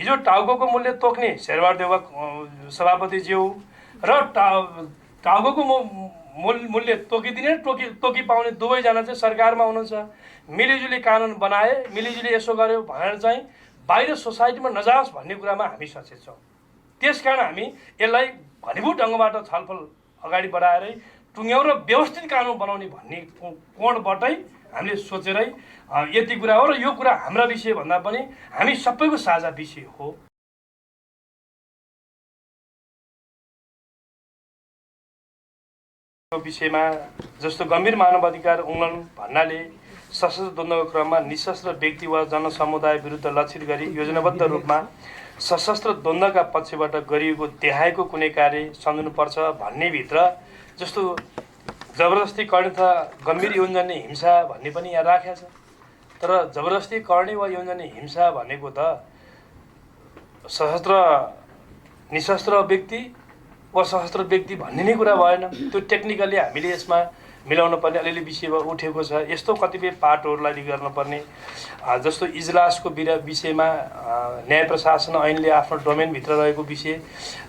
हिजो टाउको मूल्य तोक्ने शेरबहादुर देउवा सभापतिज्यू र टाउको मूल्य तोकिदिने तोकी पाउने दुवैजना चाहिँ सरकारमा हुनुहुन्छ। मिलिजुली कानुन बनाए, मिलिजुली यसो गर्यो भनेर चाहिँ बाहिर सोसाइटीमा नजाओस् भन्ने कुरामा हामी सचेत छौँ। त्यसकारण हामी यसलाई घनीभूत ढङ्गबाट छलफल अगाडि बढाएरै टुङ्ग्याउँ र व्यवस्थित कानुन बनाउने भन्ने कोणबाटै हामीले सोचेरै यति कुरा हो। र यो कुरा हाम्रा विषय भन्दा पनि हामी सबैको साझा विषय हो। विषयमा जस्तो गम्भीर मानवाधिकार उल्लङ्घन भन्नाले सशस्त्र द्वन्द्वको क्रममा निशस्त्र व्यक्ति वा जनसमुदाय विरुद्ध लक्षित गरी योजनाबद्ध रूपमा सशस्त्र द्वन्द्वका पक्षबाट गरिएको देखाएको कुनै कार्य सम्झनुपर्छ भन्ने भित्र जस्तो जबरजस्ती गर्ने तथा गम्भीर यौनजन्य हिंसा भन्ने पनि यहाँ राखेको छ। तर जबरजस्ती गर्ने वा यौनजन्य हिंसा भनेको त सशस्त्र निशस्त्र व्यक्ति वा सशस्त्र व्यक्ति भन्ने नै कुरा भएन। त्यो टेक्निकली हामीले यसमा मिलाउन पर्ने अलिअलि विषय उठेको छ। यस्तो कतिपय पाटोहरूलाई गर्नुपर्ने जस्तो इजलासको विषयमा न्याय प्रशासन ऐनले आफ्नो डोमेनभित्र रहेको विषय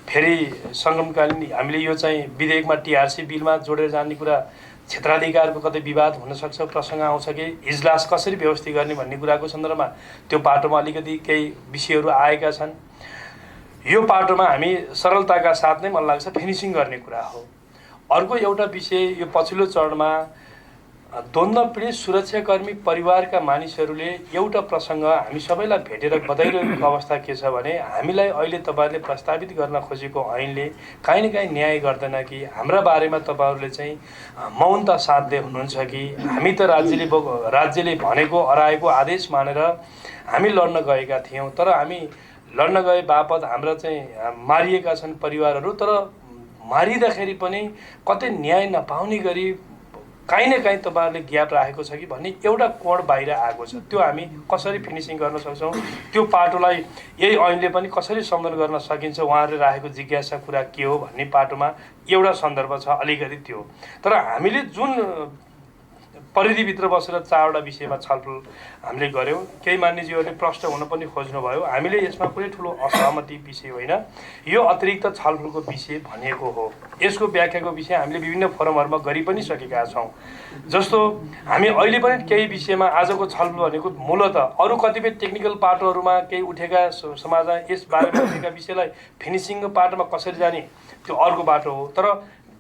फेरि सङ्गमकालीन हामीले यो चाहिँ विधेयकमा टिआरसी बिलमा जोडेर जाने कुरा क्षेत्राधिकारको कतै विवाद हुनसक्छ, प्रसङ्ग आउँछ कि इजलास कसरी व्यवस्थित गर्ने भन्ने कुराको सन्दर्भमा त्यो पाटोमा अलिकति केही विषयहरू आएका छन्। यो पाटोमा हामी सरलताका साथ नै मलाई लाग्छ फिनिसिङ गर्ने कुरा हो। अर्को एउटा विषय यो पछिल्लो चरणमा द्वन्द्व पीडित सुरक्षाकर्मी परिवारका मानिसहरूले एउटा प्रसङ्ग हामी सबैलाई भेटेर बताइरहेको अवस्था के छ भने हामीलाई अहिले तपाईँहरूले प्रस्तावित गर्न खोजेको ऐनले काहीँ न काहीँ न्याय गर्दैन कि हाम्रा बारेमा तपाईँहरूले चाहिँ मौनता साध्य हुनुहुन्छ कि हामी त राज्यले भनेको अराएको आदेश मानेर हामी लड्न गएका थियौँ, तर हामी लड्न गए बापत हाम्रा चाहिँ मारिएका छन् परिवारहरू, तर मारिँदाखेरि पनि कतै न्याय नपाउने गरी काहीँ न काहीँ तपाईँहरूले ग्याप राखेको छ कि भन्ने एउटा कोण बाहिर आएको छ। त्यो हामी कसरी फिनिसिङ गर्न सक्छौँ, त्यो पाटोलाई यही ऐनले पनि कसरी सम्बोधन गर्न सकिन्छ, उहाँहरूले राखेको जिज्ञासा कुरा के हो भन्ने पाटोमा एउटा सन्दर्भ छ अलिकति त्यो। तर हामीले जुन परिधिभित्र बसेर चारवटा विषयमा छलफल हामीले गऱ्यौँ, केही मान्यज्यूहरूले प्रश्न हुन पनि खोज्नुभयो, हामीले यसमा कुनै ठुलो असहमति विषय होइन, यो अतिरिक्त छलफलको विषय भनिएको हो। यसको व्याख्याको विषय हामीले विभिन्न फोरमहरूमा गरि पनि सकेका छौँ। जस्तो हामी अहिले पनि केही विषयमा आजको छलफल भनेको मूलत अरू कतिपय टेक्निकल पाटोहरूमा केही उठेका समाजमा यस बारेमा उठेका विषयलाई फिनिसिङको पाटोमा कसरी जाने त्यो अर्को बाटो हो। तर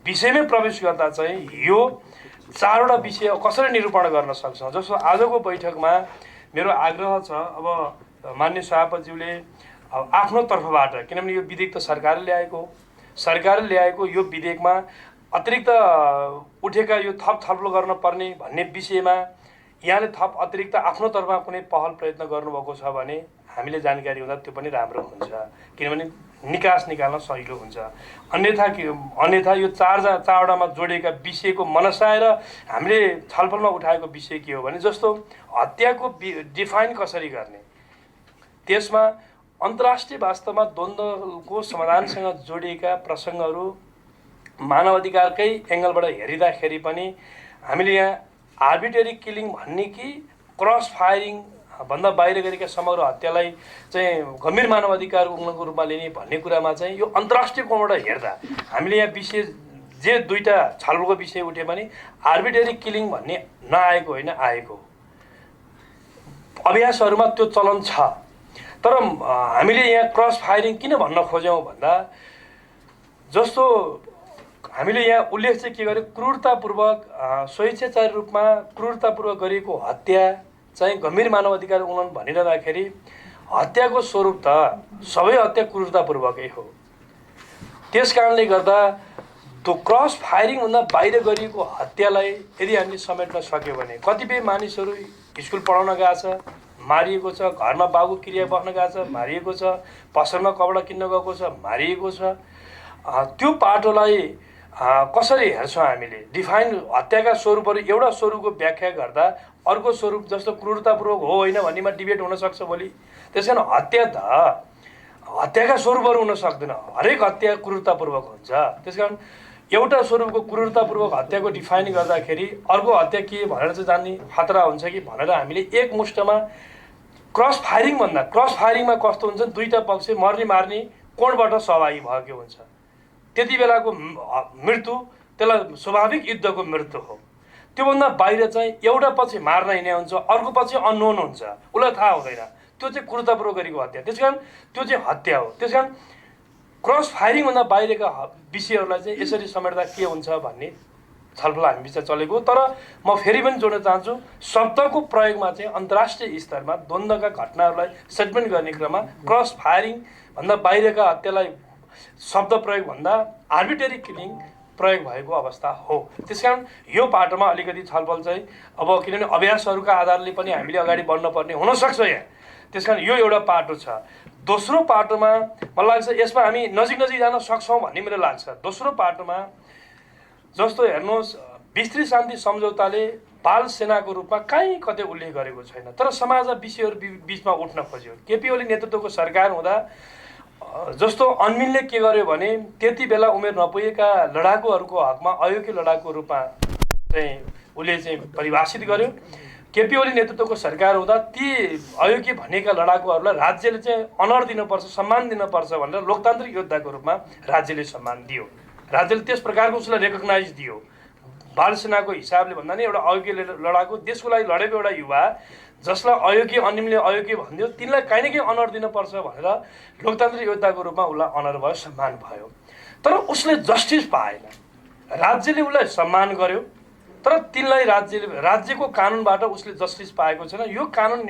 विषयमै प्रवेश गर्दा चाहिँ यो चारवटा विषय कसरी निरूपण गर्न सक्छौँ। जस्तो आजको बैठकमा मेरो आग्रह छ, अब मान्य सभापतिज्यूले आफ्नो तर्फबाट, किनभने यो विधेयक त सरकारले ल्याएको यो विधेयकमा अतिरिक्त उठेका यो थप छलफल गर्न पर्ने भन्ने विषयमा यहाँले थप अतिरिक्त आफ्नो तर्फमा कुनै पहल प्रयत्न गर्नुभएको छ भने हामीले जानकारी हुँदा त्यो पनि राम्रो हुन्छ, किनभने निकास निकाल्न सजिलो हुन्छ। अन्यथा यो चारवटामा जोडिएका विषयको मनसाएर हामीले छलफलमा उठाएको विषय के हो भने जस्तो हत्याको डिफाइन कसरी गर्ने, त्यसमा अन्तर्राष्ट्रिय वास्तवमा द्वन्द्वको समाधानसँग जोडिएका प्रसङ्गहरू मानवाधिकारकै एङ्गलबाट हेरिँदाखेरि पनि हामीले यहाँ आर्बिट्रेरी किलिङ भन्ने कि क्रस फायरिङ भन्दा बाहिर गरेका समग्र हत्यालाई चाहिँ गम्भीर मानवाधिकार उल्लङ्घनको रूपमा लिने भन्ने कुरामा चाहिँ यो अन्तर्राष्ट्रिय कोणबाट हेर्दा हामीले यहाँ विषय जे दुईटा छलफलको विषय उठ्यो भने आर्बिट्रेरी किलिङ भन्ने नआएको होइन, आएको अभ्यासहरूमा त्यो चलन छ। तर हामीले यहाँ क्रस फायरिङ किन भन्न खोज्यौँ भन्दा जस्तो हामीले यहाँ उल्लेख चाहिँ के गर्यो, क्रूरतापूर्वक स्वेच्छाचारी रूपमा क्रूरतापूर्वक गरिएको हत्या चाहिँ गम्भीर मानवाधिकार उल्लङ्घन भनिरहँदाखेरि हत्याको स्वरूप त सबै हत्या क्रूरतापूर्वकै हो। त्यस कारणले गर्दा त्यो क्रस फायरिङभन्दा बाहिर गरिएको हत्यालाई यदि हामीले समेट्न सक्यो भने कतिपय मानिसहरू स्कुल पढाउन गएको छ, मारिएको छ, घरमा बाबु क्रिया बस्न गएको छ, मारिएको छ, पसलमा कपडा किन्न गएको छ, मारिएको छ। त्यो पाटोलाई कसरी हेर्छौँ हामीले, डिफाइन हत्याका स्वरूपहरू एउटा स्वरूपको व्याख्या गर्दा अर्को स्वरूप जस्तो क्रूरतापूर्वक हो होइन भन्नेमा डिबेट हुनसक्छ भोलि। त्यस कारण हत्या त हत्याका स्वरूपहरू हुन सक्दैन, हरेक हत्या क्रूरतापूर्वक हुन्छ। त्यस कारण एउटा स्वरूपको क्रूरतापूर्वक हत्याको डिफाइन गर्दाखेरि अर्को हत्या के भनेर चाहिँ जान्ने खतरा हुन्छ कि भनेर हामीले एक मुष्टमा क्रस फायरिङमा कस्तो हुन्छ, दुईटा पक्ष मर्ने मार्ने कोणबाट सहभागी भएको हुन्छ। त्यति बेलाको मृत्यु त्यसलाई स्वाभाविक युद्धको मृत्यु हो। त्योभन्दा बाहिर चाहिँ एउटा पछि मार्न हिँड्ने हुन्छ, अर्को पछि अननोन हुन्छ, उसलाई थाहा हुँदैन, त्यो चाहिँ क्रूरतापूर्वक गरेको हत्या। त्यस कारण त्यो चाहिँ हत्या हो। त्यस कारण क्रस फायरिङभन्दा बाहिरका विषयहरूलाई चाहिँ यसरी समेट्दा के हुन्छ भन्ने छलफल हामी बिच चलेको। तर म फेरि पनि जोड्न चाहन्छु, शब्दको प्रयोगमा चाहिँ अन्तर्राष्ट्रिय स्तरमा द्वन्द्वका घटनाहरूलाई सेटलमेन्ट गर्ने क्रममा क्रस फायरिङभन्दा बाहिरका हत्यालाई शब्द प्रयोगभन्दा आर्बिट्रेरी किलिङ प्रयोग भएको अवस्था हो। त्यसकारण यो पाटोमा अलिकति छलफल चाहिँ अब, किनभने अभ्यासहरूका आधारले पनि हामीले अगाडि बढ्नुपर्ने हुनसक्छ यहाँ। त्यसकारण यो एउटा पाटो छ। दोस्रो पाटोमा मलाई लाग्छ यसमा हामी नजिक जान सक्छौँ भन्ने मेरो लाग्छ। दोस्रो पाटोमा जस्तो हेर्नुहोस्, विस्तृत शान्ति सम्झौताले बाल सेनाको रूपमा कहीँ कतै उल्लेख गरेको छैन, तर समाजका विषयहरू बिचमा उठ्न खोज्यो। केपी ओली नेतृत्वको सरकार हुँदा जस्तो अन्मिलले के गर्यो भने त्यति बेला उमेर नपुगेका लडाकुहरूको हकमा अयोग्य लडाकुको रूपमा चाहिँ उसले चाहिँ परिभाषित गर्यो। केपी ओली नेतृत्वको सरकार हुँदा ती अयोग्य भनेका लडाकुहरूलाई राज्यले चाहिँ अनर दिनुपर्छ, सम्मान दिनुपर्छ भनेर लोकतान्त्रिक योद्धाको रूपमा राज्यले सम्मान दियो। राज्यले त्यस प्रकारको उसलाई रेकग्नाइज दियो। बाल सेनाको हिसाबले भन्दा नि एउटा अयोग्य लडाकु, देशको लागि लडेको एउटा युवा जसलाई अयोग्य अन्यले अयोग्य भनिदियो, तिनलाई काहीँ न काहीँ अनर दिनुपर्छ भनेर लोकतान्त्रिक योद्धाको रूपमा उसलाई अनर भयो, सम्मान भयो। तर उसले जस्टिस पाएन। राज्यले उसलाई सम्मान गर्यो, तर तिनलाई राज्यको कानुनबाट उसले जस्टिस पाएको छैन। यो कानुन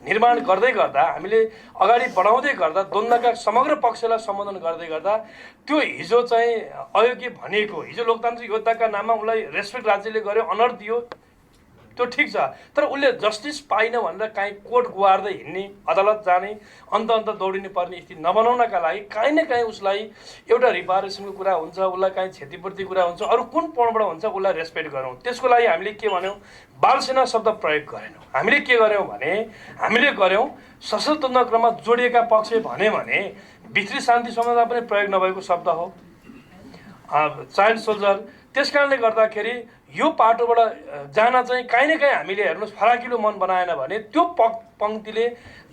निर्माण गर्दै गर्दा, हामीले अगाडि बढाउँदै गर्दा, द्वन्द्वका समग्र पक्षलाई सम्बोधन गर्दै गर्दा त्यो हिजो चाहिँ अयोग्य भनेको, हिजो लोकतान्त्रिक योद्धाका नाममा उसलाई रेस्पेक्ट राज्यले गर्यो, अनर दियो, त्यो ठिक छ। तर उसले जस्टिस पाइन भनेर काहीँ कोर्ट गुहार्दै हिँड्ने, अदालत जाने, अन्त दौडिनु पर्ने स्थिति नबनाउनका लागि काहीँ न काहीँ उसलाई एउटा रिपारेसनको कुरा हुन्छ, उसलाई काहीँ क्षतिपूर्ति कुरा हुन्छ, अरू कुन पणबाट हुन्छ उसलाई रेस्पेक्ट गरौँ। त्यसको लागि हामीले के भन्यौँ, बालसेना शब्द प्रयोग गरेनौँ। हामीले के गर्यौँ भने हामीले गर्यौँ सशस्त्र द्वन्द्वक्रममा जोडिएका पक्ष भने विस्तृत शान्ति सम्झौता पनि प्रयोग नभएको शब्द हो, चाइल्ड सोल्जर। त्यस कारणले गर्दाखेरि यो पाटोबाट जान चाहिँ काहीँ न काहीँ हामीले हेर्नुहोस् फराकिलो मन बनाएन भने त्यो पङ्क्तिले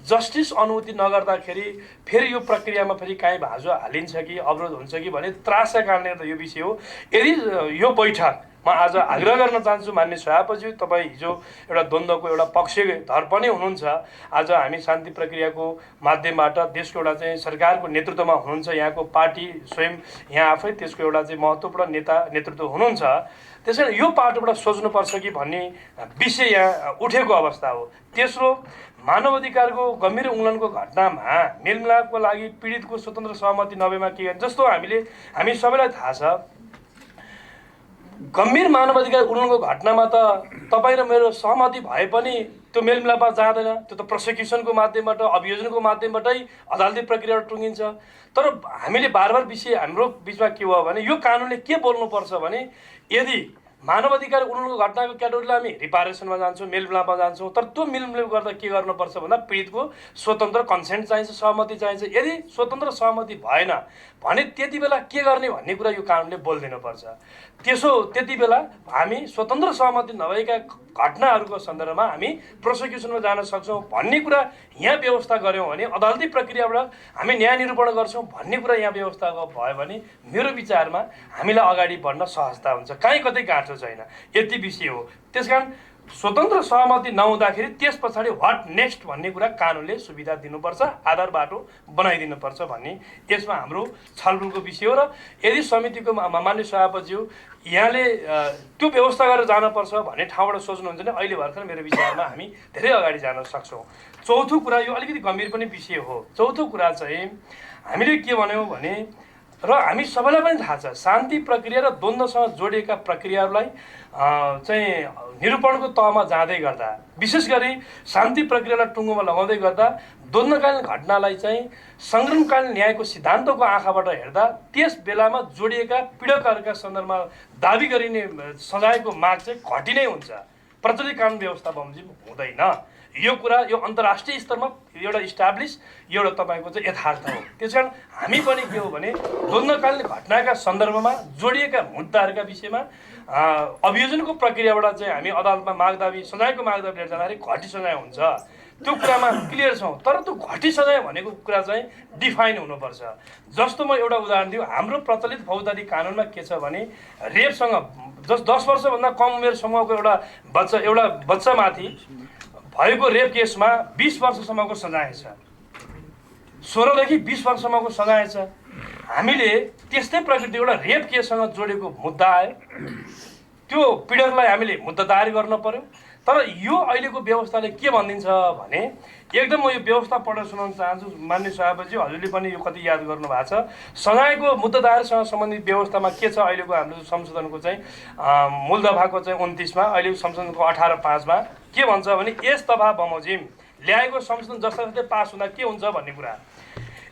जस्टिस अनुभूति नगर्दाखेरि फेरि यो प्रक्रियामा फेरि काहीँ भाँजो हालिन्छ कि अवरोध हुन्छ कि भन्ने त्रासका कारणले गर्दा यो विषय हो। यदि यो बैठकमा आज आग्रह गर्न चाहन्छु माननीय सभापति, तपाईँ हिजो एउटा द्वन्द्वको एउटा पक्षधर पनि हुनुहुन्छ। आज हामी शान्ति प्रक्रियाको माध्यमबाट देशको एउटा चाहिँ सरकारको नेतृत्वमा हुनुहुन्छ, यहाँको पार्टी स्वयं यहाँ आफै त्यसको एउटा चाहिँ महत्त्वपूर्ण नेतृत्व हुनुहुन्छ। त्यसैले यो पाटोबाट सोच्नुपर्छ कि भन्ने विषय यहाँ उठेको अवस्था हो। तेस्रो, मानव अधिकारको गम्भीर उल्लङ्घनको घटनामा मेलमिलापको लागि पीडितको स्वतन्त्र सहमति नभएमा के गर्ने, जस्तो हामी सबैलाई थाहा छ, गम्भीर मानव अधिकार उल्लङ्घनको घटनामा त तपाईँ र मेरो सहमति भए पनि त्यो मेलमिलापमा जाँदैन। त्यो त प्रोसिक्युसनको माध्यमबाट, अभियोजनको माध्यमबाटै अदालती प्रक्रियाबाट टुङ्गिन्छ। तर हामीले बार विषय हाम्रो बिचमा के भयो भने यो कानुनले के बोल्नुपर्छ भने यदि मानव अधिकार उल्लङ्घनको घटनाको क्याटेगोरीलाई हामी रिपारेसनमा जान्छौँ, मेलमिलापमा जान्छौँ, तर त्यो मेलमिलाप गर्दा के गर्नुपर्छ भन्दा पीडितको स्वतन्त्र कन्सेन्ट चाहिन्छ, सहमति चाहिन्छ। यदि स्वतन्त्र सहमति भएन भने त्यति बेला के गर्ने भन्ने कुरा यो कानुनले बोलिदिनुपर्छ। त्यति बेला हामी स्वतन्त्र सहमति नभएका घटनाहरूको सन्दर्भमा हामी प्रोसिक्युसनमा जान सक्छौँ भन्ने कुरा यहाँ व्यवस्था गऱ्यौँ भने, अदालती प्रक्रियाबाट हामी न्याय निरूपण गर्छौँ भन्ने कुरा यहाँ व्यवस्था भयो भने मेरो विचारमा हामीलाई अगाडि बढ्न सहजता हुन्छ, कहीँ कतै गाँठो छैन। यति विषय हो। त्यसकारण स्वतन्त्र सहमति नहुँदाखेरि त्यस पछाडि व्हाट नेक्स्ट भन्ने कुरा कानुनले सुविधा दिनुपर्छ, आधार बाटो बनाइदिनुपर्छ भन्ने यसमा हाम्रो छलफलको विषय हो। र यदि समितिको माननीय सभापतिज्यू यहाँले त्यो व्यवस्था गरेर जानुपर्छ भन्ने ठाउँबाट सोच्नुहुन्छ भने अहिले भर्खर मेरो विचारमा हामी धेरै अगाडि जान सक्छौँ। चौथो कुरा, यो अलिकति गम्भीर पनि विषय हो। चौथो कुरा चाहिँ हामीले के भन्यौँ भने, र हामी सबैलाई पनि थाहा छ, शान्ति प्रक्रिया र द्वन्द्वसँग जोडिएका प्रक्रियाहरूलाई चाहिँ निरूपणको तहमा जाँदै गर्दा, विशेष गरी शान्ति प्रक्रियालाई टुङ्गोमा लगाउँदै गर्दा द्वन्द्वकालीन घटनालाई चाहिँ सङ्ग्रामकालीन न्यायको सिद्धान्तको आँखाबाट हेर्दा त्यस बेलामा जोडिएका पीडकहरूका सन्दर्भमा दाबी गरिने सजायको माग चाहिँ घटी नै हुन्छ, प्रचलित कानुन व्यवस्था बमोजिम हुँदैन। यो कुरा यो अन्तर्राष्ट्रिय स्तरमा एउटा इस्टाब्लिस एउटा तपाईँको चाहिँ यथार्थ हो। त्यसकारण हामी पनि के हो भने द्वन्द्वकालीन घटनाका सन्दर्भमा जोडिएका मुद्दाहरूका विषयमा अभियोजनको प्रक्रियाबाट चाहिँ हामी अदालतमा मागदाबी, सजायको मागदाबी लिएर जाँदाखेरि घटी सजाय हुन्छ। त्यो कुरामा क्लियर छौँ। तर त्यो घटी सजाय भनेको कुरा चाहिँ डिफाइन हुनुपर्छ। जस्तो म एउटा उदाहरण दिउँ, हाम्रो प्रचलित फौजदारी कानुनमा के छ भने रेपसँग 10 वर्षभन्दा कम उमेर समूहको एउटा बच्चामाथि भएको रेप केसमा 20 वर्षसम्मको सजाय छ, 16 देखि 20 वर्षसम्मको सजाय छ। हामीले त्यस्तै प्रकृति एउटा रेप केससँग जोडेको मुद्दा आयो, त्यो पीडकलाई हामीले मुद्दा दायर गर्न पर्यो। तर यो अहिलेको व्यवस्थाले के भनिदिन्छ भने, एकदम म यो व्यवस्था पढेर सुनाउन चाहन्छु माननीय सभापति, हजुरले पनि यो कति याद गर्नु भएको छ। सजायको मुद्दा दायरसँग सम्बन्धित व्यवस्थामा के छ अहिलेको हाम्रो संशोधनको चाहिँ मूल दफाको चाहिँ 29 मा, अहिलेको संशोधनको 18(5) मा के भन्छ भने, यस दफा बमोजिम ल्याएको संशोधन जस्तातस्तै पास हुँदा के हुन्छ भन्ने कुरा।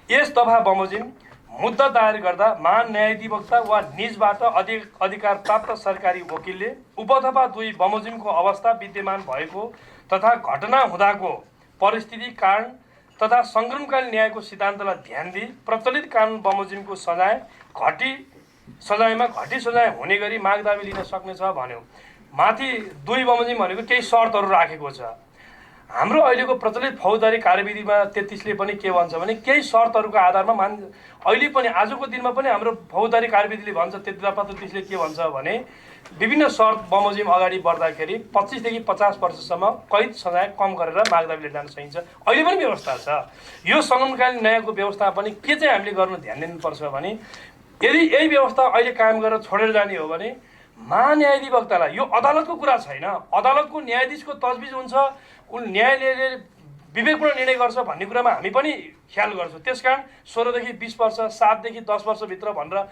यस दफा बमोजिम मुद्दा दायर गर्दा महान्यायाधिवक्ता वा निजबाट अधिकार प्राप्त सरकारी वकिलले उपदफा 2 बमोजिमको अवस्था विद्यमान भएको तथा घटना हुँदाको परिस्थिति, कारण तथा सङ्ग्रमकालीन न्यायको सिद्धान्तलाई ध्यान दिई प्रचलित कानुन बमोजिमको सजायमा घटी सजाय हुने गरी मागदाबी लिन सक्नेछ भन्यो। माथि 2 बमोजिम भनेको केही शर्तहरू राखेको छ। हाम्रो अहिलेको प्रचलित फौजदारी कार्यविधिमा 33 ले पनि के भन्छ भने, केही शर्तहरूको आधारमा अहिले पनि आजको दिनमा पनि हाम्रो फौजदारी कार्यविधिले भन्छ, 33 ले के भन्छ भने, विभिन्न शर्त बमोजिम अगाडि बढ्दाखेरि 25 देखि 50 वर्षसम्म कैद सजाय कम गरेर मागदाबी लिएर जान सकिन्छ। अहिले पनि व्यवस्था छ। यो सङ्गमकालीन न्यायको व्यवस्था पनि के चाहिँ हामीले गर्नु ध्यान दिनुपर्छ भने, यदि यही व्यवस्था अहिले कायम गरेर छोडेर जाने हो भने महान्यायाधिवक्तालाई, यो अदालतको कुरा छैन, अदालतको न्यायाधीशको तजबिज हुन्छ, उन न्यायालयले विवेकपूर्ण निर्णय गर्छ भन्ने कुरामा हामी पनि ख्याल गर्छौँ। त्यसकारण 16 देखि 20 वर्ष, 7 देखि 10 वर्षभित्र भनेर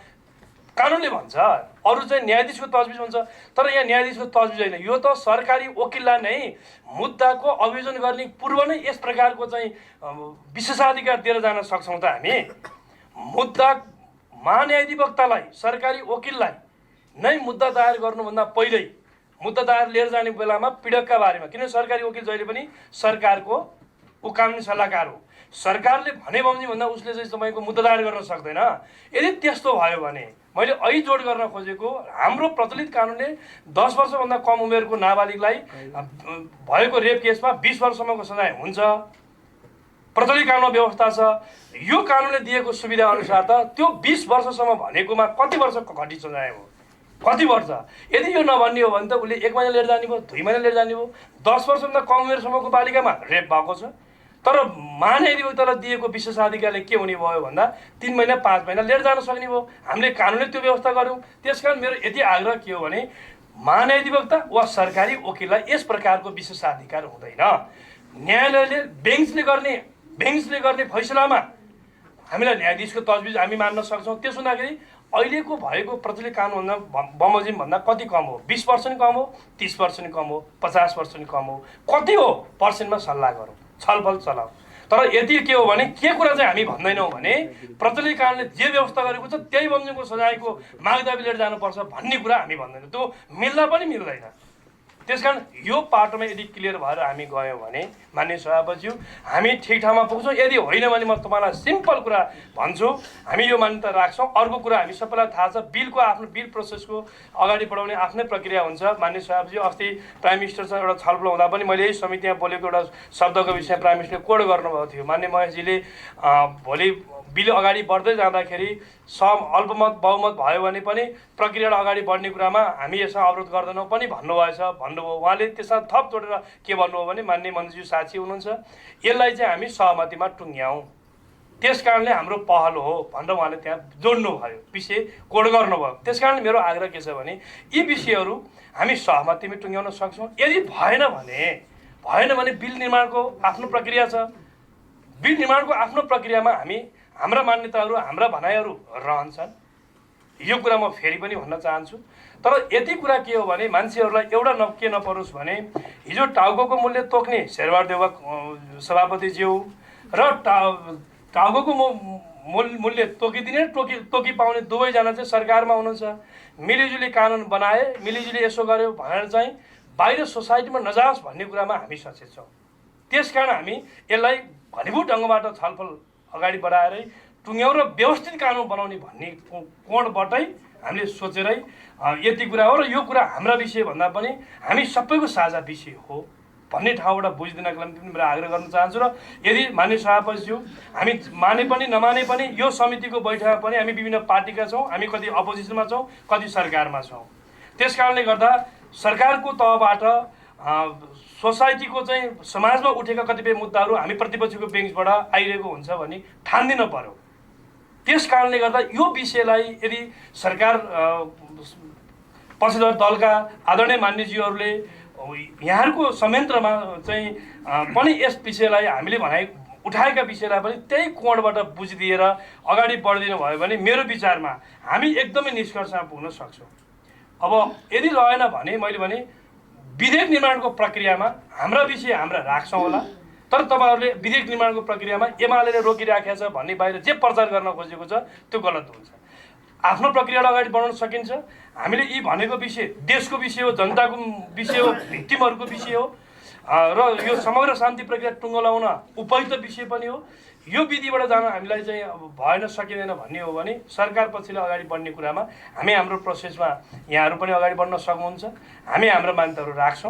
कानुनले भन्छ। अरू चाहिँ न्यायाधीशको तजबिज हुन्छ, तर यहाँ न्यायाधीशको तजबिज होइन, यो त सरकारी वकिललाई नै मुद्दाको अभियोजन गर्ने पूर्व नै यस प्रकारको चाहिँ विशेषाधिकार दिएर जान सक्छौँ त हामी। मुद्दा महान्यायाधिवक्तालाई, सरकारी वकिललाई नै मुद्दा दायर गर्नुभन्दा पहिल्यै मुद्दा दायर लिएर जाने बेलामा पीडकका बारेमा, किन सरकारी वकिल जहिले पनि सरकारको कानुनी सल्लाहकार हो, सरकारले भने बमोजिम भन्दा उसले चाहिँ तपाईँको मुद्दा दायर गर्न सक्दैन। यदि त्यस्तो भयो भने मैले अहिले जोड गर्न खोजेको, हाम्रो प्रचलित कानुनले 10 वर्षभन्दा कम उमेरको नाबालिगलाई भएको रेप केसमा 20 वर्षसम्मको सजाय हुन्छ, प्रचलित कानुनमा व्यवस्था छ। यो कानुनले दिएको सुविधा अनुसार त त्यो 20 वर्षसम्म भनेकोमा कति वर्षको घटी सजाय हो, कति वर्ष? यदि यो नभन्ने हो भने त उसले 1 महिना लिएर जाने भयो, 2 महिना लिएर जाने भयो। 10 वर्षभन्दा कम उमेरसम्मको बालिकामा रेप भएको छ, तर महान्यायाधिवक्तालाई दिएको विशेषाधिकारले के हुने भयो भन्दा 3 महिना 5 महिना लिएर जान सक्ने भयो। हामीले कानुनले त्यो व्यवस्था गऱ्यौँ। त्यसकारण मेरो यति आग्रह के हो भने, महान्यायाधिवक्ता वा सरकारी वकिललाई यस प्रकारको विशेषाधिकार हुँदैन। न्यायालयले बेन्चले गर्ने फैसलामा हामीलाई न्यायाधीशको तजबिज हामी मान्न सक्छौँ। त्यस हुँदाखेरि अहिलेको भएको प्रचलित कानुनभन्दा बमोजिम भन्दा कति कम हो? 20 पर्सेन्ट कम हो, 30 पर्सेन्ट कम हो, 50 पर्सेन्ट कम हो, कति हो पर्सेन्टमा सल्लाह गरौँ, छलफल चलाऊ। तर यति के हो भने, के कुरा चाहिँ हामी भन्दैनौँ भने प्रचलित कानुनले जे व्यवस्था गरेको छ त्यही बमोजिमको सजायको मागदाबी लिएर जानुपर्छ भन्ने कुरा हामी भन्दैनौँ। त्यो मिल्दा पनि मिल्दैन। त्यसकारण यो पाटोमा यदि क्लियर भएर हामी गयौँ भने माननीय सभापतिज्यू, हामी ठिक ठाउँमा पुग्छौँ। यदि होइन भने म तपाईँलाई सिम्पल कुरा भन्छु, हामी यो मान्यता राख्छौँ। अर्को कुरा हामी सबैलाई थाहा छ, बिलको आफ्नो बिल प्रोसेसको अगाडि बढाउने आफ्नै प्रक्रिया हुन्छ। माननीय सभापतिज्यू, अस्ति प्राइम मिनिस्टरसँग एउटा छलफल हुँदा पनि मैले यही समितिमा बोलेको एउटा शब्दको विषयमा प्राइम मिनिस्टरले कोड गर्नुभएको थियो। माननीय महेशजीले भोलि बिल अगाडि बढ्दै जाँदाखेरि अल्पमत बहुमत भयो भने पनि प्रक्रियालाई अगाडि बढ्ने कुरामा हामी यसमा अवरोध गर्दैनौँ पनि भन्नुभयो। उहाँले त्यसमा थप जोडेर के भन्नुभयो भने, माननीय मन्त्रीज्यू साक्षी हुनुहुन्छ, यसलाई चाहिँ हामी सहमतिमा टुङ्ग्याउँ, त्यस कारणले हाम्रो पहल हो भनेर उहाँले त्यहाँ जोड्नु भयो, विषय कोड गर्नुभयो। त्यस कारण मेरो आग्रह के छ भने, यी विषयहरू हामी सहमतिमा टुङ्ग्याउन सक्छौँ। यदि भएन भने बिल निर्माणको आफ्नो प्रक्रिया छ। बिल निर्माणको आफ्नो प्रक्रियामा हाम्रा मान्यताहरू, हाम्रा भनाइहरू रहन्छन्। यो कुरा म फेरि पनि भन्न चाहन्छु। तर यति कुरा के हो भने, मान्छेहरूलाई एउटा के नपरोस् भने, हिजो टाउकोको मूल्य तोक्ने शेरबहादुर देउवा सभापतिज्यू र टाउकोको मूल्य तोकिदिने तोकी पाउने दुवैजना चाहिँ सरकारमा हुनुहुन्छ। मिलिजुली कानुन बनाए, मिलिजुली यसो गर्यो भनेर चाहिँ बाहिर सोसाइटीमा नजाओस् भन्ने कुरामा हामी सचेत छौँ। त्यसकारण हामी यसलाई घनीभूत ढङ्गबाट छलफल अगाडि बढाएरै टुङ्ग्याउँ र व्यवस्थित कानुन बनाउने भन्ने कोणबाटै हामीले सोचेरै यति कुरा हो। र यो कुरा हाम्रा विषय भन्दा पनि हामी सबैको साझा विषय हो। भन्ने ठाउँबाट बुझिदिनको लागि पनि मेरो आग्रह गर्न चाहन्छु। र यदि माननीय सभापतिज्यू हामी माने पनि नमाने पनि यो समितिको बैठकमा पनि हामी विभिन्न पार्टीका छौँ, हामी कति अपोजिसनमा छौँ, कति सरकारमा छौँ। त्यस कारणले गर्दा सरकारको तहबाट सोसाइटीको चाहिँ समाजमा उठेका कतिपय मुद्दाहरू हामी प्रतिपक्षको बेन्चबाट आइरहेको हुन्छ भने ठान्दिन पर्यो। त्यस कारणले गर्दा यो विषयलाई यदि सरकार पक्षधर दलका आदरणीय मान्यज्यूहरूले यहाँहरूको संयन्त्रमा चाहिँ पनि यस विषयलाई हामीले उठाएका विषयलाई पनि त्यही कोणबाट बुझिदिएर अगाडि बढिदिनु भयो भने मेरो विचारमा हामी एकदमै निष्कर्षमा पुग्न सक्छौँ। अब यदि रहेन भने मैले भने विधेयक निर्माणको प्रक्रियामा हाम्रा विषय हाम्रा राख्छौँ होला, तर तपाईँहरूले विधेयक निर्माणको प्रक्रियामा एमाले रोकिराखेको छ भन्ने बाहिर जे प्रचार गर्न खोजेको छ त्यो गलत हुन्छ। आफ्नो प्रक्रियालाई अगाडि बढाउन सकिन्छ। हामीले यी भनेको विषय देशको विषय हो, जनताको विषय हो, भिक्टिमहरूको विषय हो र यो समग्र शान्ति प्रक्रिया टुङ्गो लगाउन उपयुक्त विषय पनि हो। यो विधिबाट जान हामीलाई चाहिँ अब भएन, सकिँदैन भन्ने हो भने सरकार पछिल्लो अगाडि बढ्ने कुरामा हामी हाम्रो प्रोसेसमा यहाँहरू पनि अगाडि बढ्न सक्नुहुन्छ। हामी हाम्रो मान्यताहरू राख्छौँ।